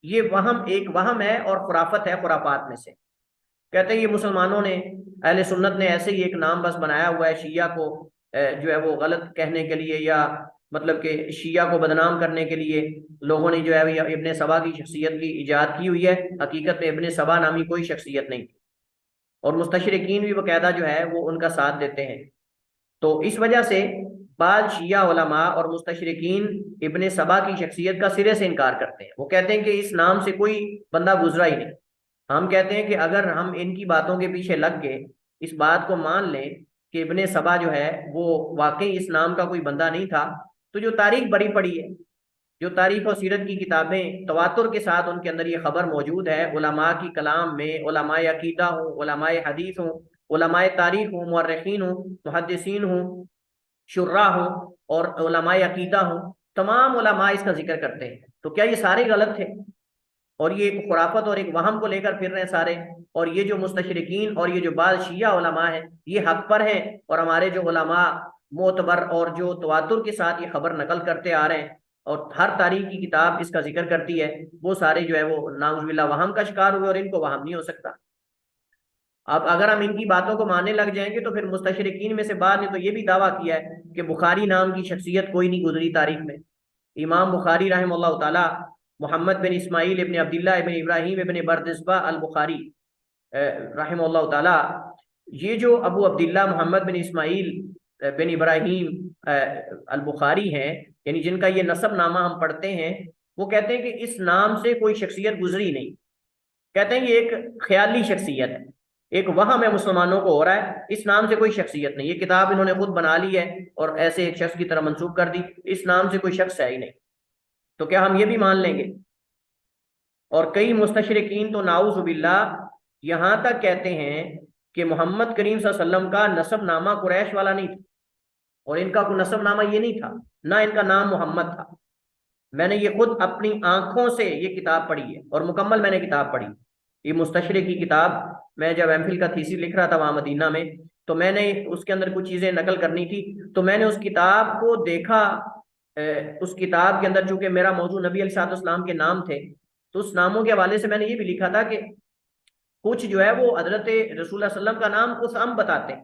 ये वहम एक वहम है और खुराफत है खुराफात में से। कहते हैं ये मुसलमानों ने, अहले सुन्नत ने ऐसे ही एक नाम बस बनाया हुआ है शिया को जो है वो गलत कहने के लिए, या मतलब कि शिया को बदनाम करने के लिए लोगों ने जो है इब्ने सबा की शख्सियत की इजाद की हुई है। हकीकत में इब्ने सबा नामी कोई शख्सियत नहीं थी, और मुस्तशरिकीन भी बाकायदा जो है वो उनका साथ देते हैं। तो इस वजह से बाद शिया उलमा और मुस्तशरिकीन इब्ने सबा की शख्सियत का सिरे से इनकार करते हैं। वो कहते हैं कि इस नाम से कोई बंदा गुजरा ही नहीं। हम कहते हैं कि अगर हम इनकी बातों के पीछे लग गए, इस बात को मान लें कि इब्ने सबा जो है वो वाकई इस नाम का कोई बंदा नहीं था, तो जो तारीख बड़ी पड़ी है, जो तारीख और सीरत की किताबें तवातुर के साथ उनके अंदर ये खबर मौजूद है, उलमा की कलाम में, उलमाए अकीदा हो, उलमाए हदीस हो, उलमाए तारीख हो, मुअर्रिखीन हो, मुहद्दिसीन हो, शुर्रा हो और उलमाए अकीदा हो, तमाम उलमा इसका जिक्र करते हैं। तो क्या ये सारे गलत थे और ये एक खुराफत और एक वहम को लेकर फिर रहे हैं सारे? और ये जो मुस्तशरिकीन और ये जो बाद शिया उलमा है ये हक पर हैं, और हमारे जो उलमा मोतबर और जो तवातुर के साथ ये खबर नकल करते आ रहे हैं और हर तारीख की किताब इसका जिक्र करती है, वो सारे जो है वो नाउजुबिल्लाह वहम का शिकार हुए और इनको वहम नहीं हो सकता। अब अगर हम इनकी बातों को मानने लग जाएंगे तो फिर मुस्तशरिकीन में से बाद ने तो ये भी दावा किया है कि बुखारी नाम की शख्सियत कोई नहीं गुजरी तारीख में। इमाम बुखारी रहमतुल्लाह ताला मोहम्मद बिन इस्माइल इब्न अब्दुल्लाह इब्न इब्राहिम इब्न बरदिस्बा अल बुखारी रहमतुल्लाह ताला, ये जो अबू अब्दुल्लाह मोहम्मद बिन इस्माइल बिन इब्राहिम अल बुखारी हैं, यानी जिनका ये नसब नामा हम पढ़ते हैं, वो कहते हैं कि इस नाम से कोई शख्सियत गुजरी नहीं। कहते हैं ये एक ख्याली शख्सियत है, एक वहम है मुसलमानों को हो रहा है, इस नाम से कोई शख्सियत नहीं। ये किताब इन्होंने खुद बना ली है और ऐसे एक शख्स की तरह मंसूब कर दी, इस नाम से कोई शख्स है ही नहीं। तो क्या हम ये भी मान लेंगे? और कई मुस्तशरिकीन तो नाउजुबिल्लाह यहां तक कहते हैं कि मोहम्मद करीम सल्लल्लाहु अलैहि वसल्लम का नसब नामा कुरैश वाला नहीं था, और इनका कोई नसब नामा ये नहीं था, ना इनका नाम मोहम्मद था। मैंने ये खुद अपनी आंखों से ये किताब पढ़ी है और मुकम्मल मैंने किताब पढ़ी। ये मुस्तशरिक की किताब, मैं जब एमफिल का थीसिस लिख रहा था वहां मदीना में, तो मैंने उसके अंदर कुछ चीजें नकल करनी थी, तो मैंने उस किताब को देखा। उस किताब के अंदर चूंकि मेरा मौजू नबी अलैहिस्सलाम के नाम थे, तो उस नामों के हवाले से मैंने ये भी लिखा था कि कुछ जो है वो हजरत रसूलुल्लाह सल्लल्लाहु अलैहि वसल्लम का नाम कुसअम बताते हैं,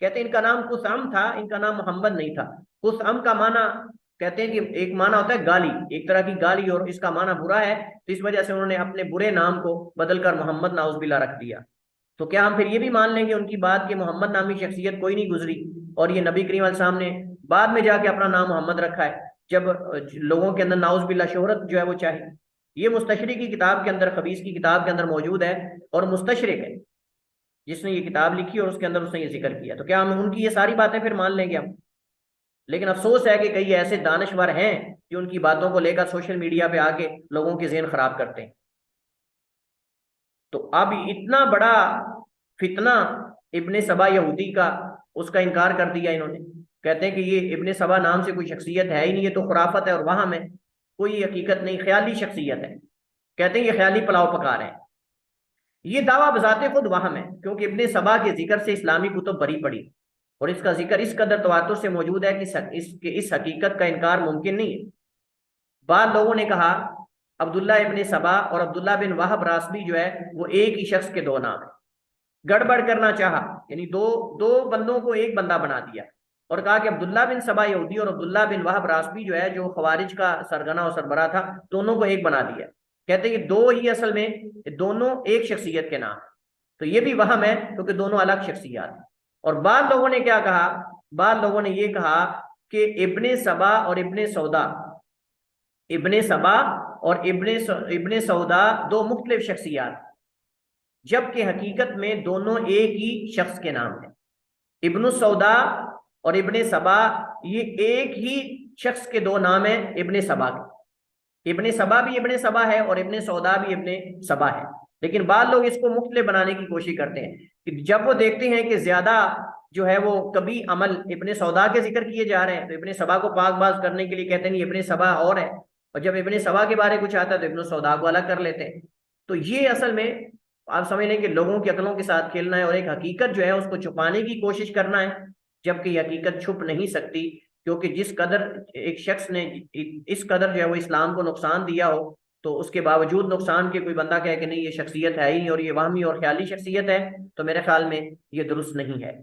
कहते हैं इनका नाम कुसअम था, इनका नाम मोहम्मद नहीं था। कुसअम का माना कहते हैं कि एक माना होता है गाली, एक तरह की गाली, और इसका माना बुरा है, तो इस वजह से उन्होंने अपने बुरे नाम को बदलकर मोहम्मद नाउज़ुबिल्लाह रख दिया। तो क्या हम फिर ये भी मान लेंगे उनकी बात कि मोहम्मद नामी शख्सियत कोई नहीं गुजरी और ये नबी करीम अलैहि सलाम ने बाद में जाके अपना नाम मोहम्मद रखा है, जब लोगों के अंदर नाउज़ुबिल्लाह शोहरत जो है वो चाहिए? ये मुस्तशरिक की किताब के अंदर, खबीस की किताब के अंदर मौजूद है, और मुस्तशरिक है जिसने ये किताब लिखी और उसके अंदर उसने ये जिक्र किया। तो क्या हम उनकी ये सारी बातें फिर मान लेंगे हम? लेकिन अफसोस है कि कई ऐसे दानश्वर हैं जो उनकी बातों को लेकर सोशल मीडिया पे आके लोगों के ज़हन खराब करते हैं। तो अब इतना बड़ा फितना इब्ने सबा यहूदी का, उसका इनकार कर दिया इन्होंने। कहते हैं कि ये इब्ने सबा नाम से कोई शख्सियत है ही नहीं, ये तो खुराफत है और वहम है, कोई हकीकत नहीं, ख्याली शख्सियत है। कहते हैं ये ख्याली पुलाव पका रहे हैं। ये दावा बजाते खुद वहम है, क्योंकि इब्ने सबा के जिक्र से इस्लामी कुतुब भरी पड़ी और इसका जिक्र इस कदर तवातुर से मौजूद है कि इस हकीकत का इनकार मुमकिन नहीं है। बाद लोगों ने कहा अब्दुल्ला इब्ने सबा और अब्दुल्ला बिन वहब रासबी जो है वो एक ही शख्स के दो नाम है। गड़बड़ करना चाहा, यानी दो दो बंदों को एक बंदा बना दिया और कहा कि अब्दुल्ला बिन सबा यहूदी और अब्दुल्ला बिन वहब रासबी जो है, जो खवारिज का सरगना और सरबरा था, दोनों को एक बना दिया। कहते हैं कि दो ही असल में दोनों एक शख्सियत के नाम है। तो ये भी वहम है क्योंकि दोनों अलग शख्सियत है। और बाद लोगों ने क्या कहा, बाद लोगों ने ये कहा कि इब्ने सबा और इब्ने सौदा, इब्ने सबा और इब्ने सौदा दो मुख्तलिफ शख्सियत, जबकि हकीकत में दोनों एक ही शख्स के नाम है। इब्न सौदा और इब्ने सबा ये एक ही शख्स के दो नाम है इब्ने सबा के। इब्ने सबा भी इब्ने सबा है और इब्ने सौदा भी इब्ने सबा है। लेकिन बाद लोग इसको मुख्तलिफ बनाने की कोशिश करते हैं कि जब वो देखते हैं कि ज्यादा जो है वो कभी अमल इब्ने सौदा के जिक्र किए जा रहे हैं तो इब्ने सबा को पाकबाज करने के लिए कहते हैं इब्ने सबा और है, और जब इब्ने सबा के बारे कुछ आता है तो इब्ने सौदा को अलग कर लेते हैं। तो ये असल में आप समझ लें कि लोगों की अकलों के साथ खेलना है और एक हकीकत जो है उसको छुपाने की कोशिश करना है, जबकि ये हकीकत छुप नहीं सकती, क्योंकि जिस कदर एक शख्स ने इस कदर जो है वो इस्लाम को नुकसान दिया हो, तो उसके बावजूद नुकसान के कोई बंदा कहे कि नहीं ये शख्सियत है ही नहीं और ये वहमी और ख्याली शख्सियत है, तो मेरे ख्याल में ये दुरुस्त नहीं है।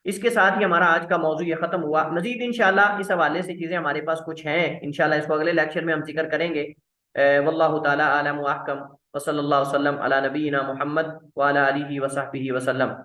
इसके साथ ही हमारा आज का मौजू ये खत्म हुआ। मजीद इंशाल्लाह इस हवाले से चीज़ें हमारे पास कुछ हैं, इंशाल्लाह इसको अगले लेक्चर में हम जिक्र करेंगे। वल्लाहु ताला आलम व अहकम व सल्लल्लाहु अलैहि वसल्लम अला नबीना मुहम्मद व अला आलिहि व सहबिहि वसल्लम।